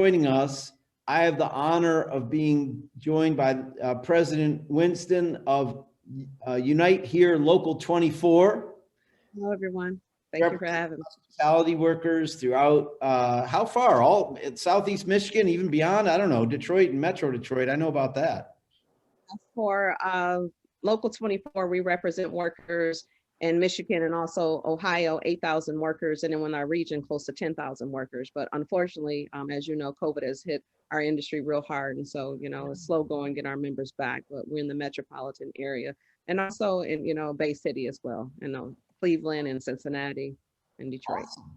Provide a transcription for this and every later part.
Joining us. I have the honor of being joined by President Winston of Unite Here Local 24. Hello, everyone. Thank you for having me. Hospitality workers throughout, how far? All Southeast Michigan, even beyond, I don't know, Detroit and Metro Detroit. I know about that. For Local 24, we represent workers in Michigan and also Ohio, 8,000 workers, and then in our region, close to 10,000 workers. But unfortunately, as you know, COVID has hit our industry real hard. And so, it's slow going getting our members back, but we're in the metropolitan area and also in, Bay City as well, Cleveland and Cincinnati and Detroit. Awesome.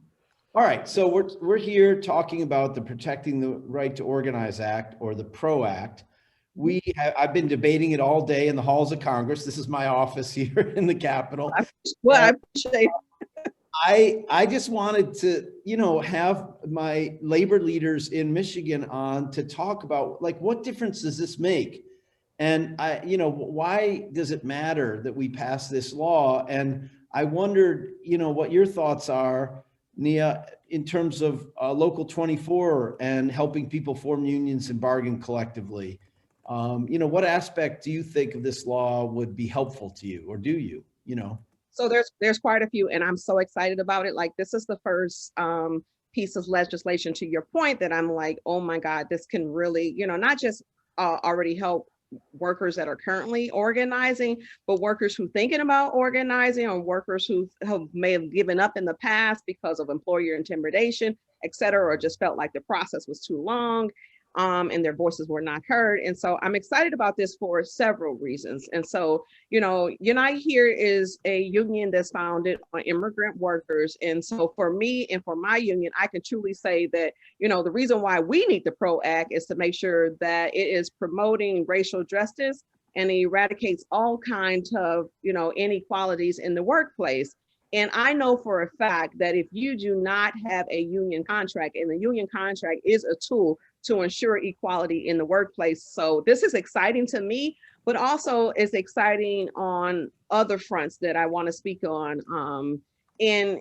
All right, so we're here talking about the Protecting the Right to Organize Act, or the PRO Act. I've been debating it all day in the halls of Congress. This is my office here in the Capitol. I appreciate it. I just wanted to, have my labor leaders in Michigan on to talk about, like, what difference does this make? And why does it matter that we pass this law? And I wondered, what your thoughts are, Nia, in terms of Local 24 and helping people form unions and bargain collectively. What aspect do you think of this law would be helpful to you, or do you, So there's quite a few, and I'm so excited about it. Like, this is the first piece of legislation, to your point, that I'm like, oh my God, this can really, not just already help workers that are currently organizing, but workers who thinking about organizing, or workers who may have given up in the past because of employer intimidation, et cetera, or just felt like the process was too long. And their voices were not heard. And so I'm excited about this for several reasons. And so, Unite Here is a union that's founded on immigrant workers. And so for me and for my union, I can truly say that, the reason why we need the PRO Act is to make sure that it is promoting racial justice and eradicates all kinds of, inequalities in the workplace. And I know for a fact that if you do not have a union contract, and the union contract is a tool to ensure equality in the workplace. So this is exciting to me, but also it's exciting on other fronts that I want to speak on. And,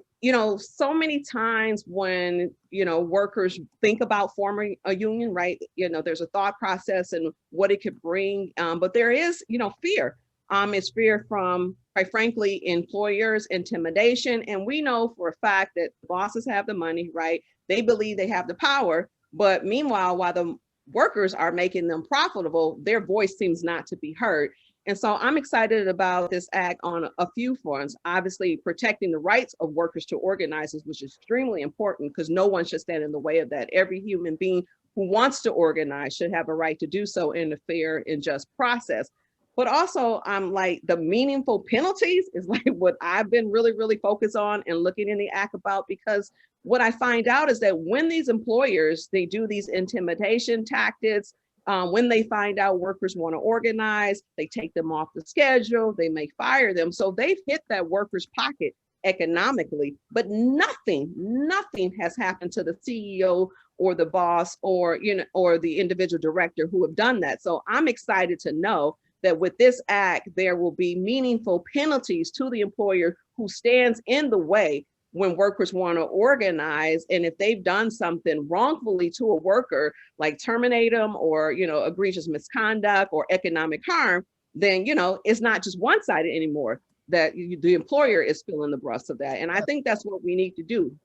so many times when, workers think about forming a union, right? There's a thought process and what it could bring, but there is, fear. It's fear from, quite frankly, employers, intimidation. And we know for a fact that bosses have the money, right? They believe they have the power. But meanwhile, while the workers are making them profitable, their voice seems not to be heard. And so I'm excited about this act on a few fronts. Obviously, protecting the rights of workers to organize, which is extremely important, because no one should stand in the way of that. Every human being who wants to organize should have a right to do so in a fair and just process. But also, like, the meaningful penalties is like what I've been really, really focused on and looking in the act about, because what I find out is that when these employers, they do these intimidation tactics, when they find out workers want to organize, they take them off the schedule, they may fire them. So they've hit that worker's pocket economically, but nothing has happened to the CEO or the boss or, or the individual director who have done that. So I'm excited to know that with this act, there will be meaningful penalties to the employer who stands in the way when workers want to organize. And if they've done something wrongfully to a worker, like terminate them or, egregious misconduct or economic harm, then, it's not just one-sided anymore, that the employer is feeling the brunt of that. And I think that's what we need to do.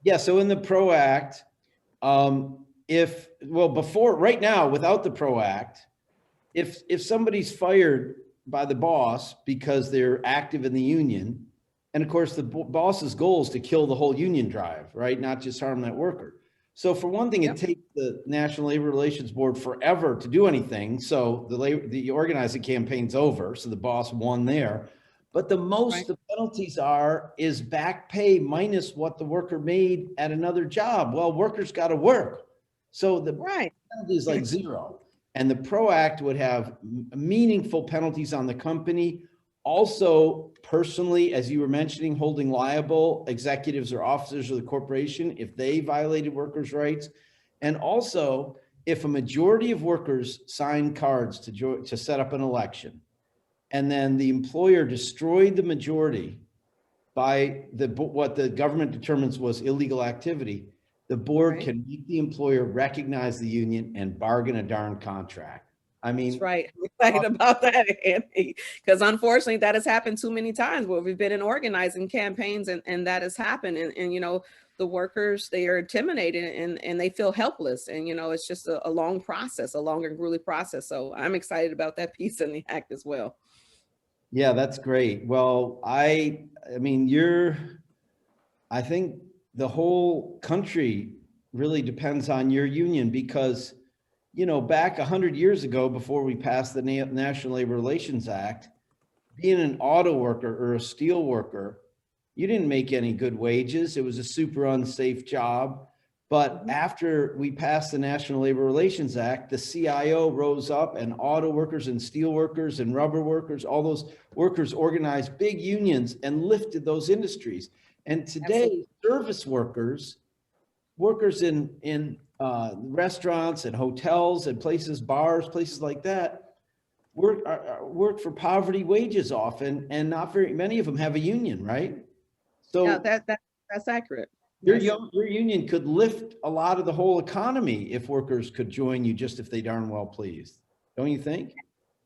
Yeah, so in the PRO Act, right now, without the PRO Act, if somebody's fired by the boss because they're active in the union, and of course the boss's goal is to kill the whole union drive, right? Not just harm that worker. So for one thing, It takes the National Labor Relations Board forever to do anything. So the organizing campaign's over. So the boss won there. But the most the penalties is back pay minus what the worker made at another job. Well, workers got to work. So the penalty is like zero. And the PRO Act would have meaningful penalties on the company. Also, personally, as you were mentioning, holding liable executives or officers of the corporation if they violated workers' rights. And also, if a majority of workers sign cards to set up an election, and then the employer destroyed the majority by what the government determines was illegal activity, the board Right. can make the employer recognize the union and bargain a darn contract. I That's mean, right. I'm excited about that, Andy, because unfortunately that has happened too many times where we've been in organizing campaigns and that has happened. And you know, the workers, they are intimidated and they feel helpless. And, you know, it's just a long process, a long and grueling process. So I'm excited about that piece in the act as well. yeah, that's great. Well, I mean, I think the whole country really depends on your union because, you know, back 100 years ago, before we passed the National Labor Relations Act, being an auto worker or a steel worker, you didn't make any good wages. It was a super unsafe job. But after we passed the National Labor Relations Act, the CIO rose up and auto workers and steel workers and rubber workers, all those workers organized big unions and lifted those industries. And today, Absolutely. service workers, workers in restaurants and hotels and places, bars, places like that, work for poverty wages often, and not very many of them have a union, right? Yeah, So that's accurate. your Yes. your union could lift a lot of the whole economy if workers could join you, just if they darn well pleased. Don't you think?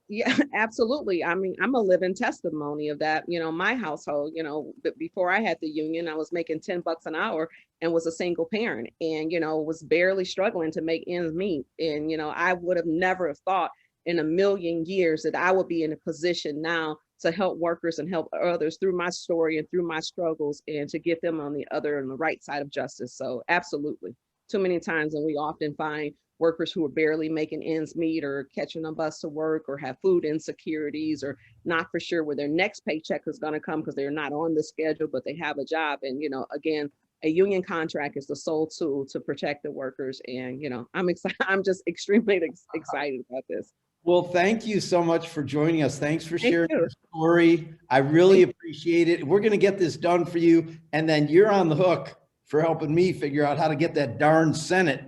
Yeah, absolutely. I mean, I'm a living testimony of that. You know, my household, you know, before I had the union, I was making $10 an hour and was a single parent and, you know, was barely struggling to make ends meet. And, you know, I would have never have thought in a million years that I would be in a position now to help workers and help others through my story and through my struggles and to get them on the other and the right side of justice. So absolutely. Too many times, and we often find workers who are barely making ends meet or catching a bus to work or have food insecurities or not for sure where their next paycheck is going to come because they're not on the schedule, but they have a job. And, you know, again, a union contract is the sole tool to protect the workers. And, you know, I'm excited. I'm just extremely excited about this. Well, thank you so much for joining us. Thanks for Thank sharing you. your story. I really appreciate it. We're going to get this done for you. And then you're on the hook for helping me figure out how to get that darn Senate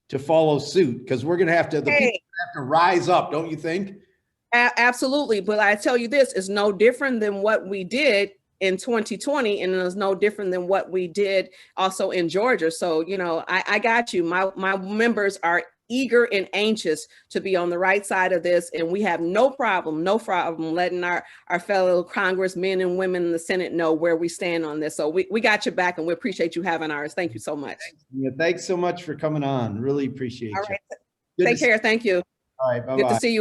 to follow suit, because we're going to have to, the people Hey, have to rise up, don't you think? absolutely. But I tell you this is no different than what we did in 2020, and it's no different than what we did also in Georgia. So, you know, I got you. My members are eager and anxious to be on the right side of this. And we have no problem letting our fellow congressmen and women in the Senate know where we stand on this. So we got your back and we appreciate you having ours. Thank you so much. Yeah, thanks so much for coming on. Really appreciate All you. right. Good to Take see care. Thank you. you. All right. Good to Bye-bye. see you.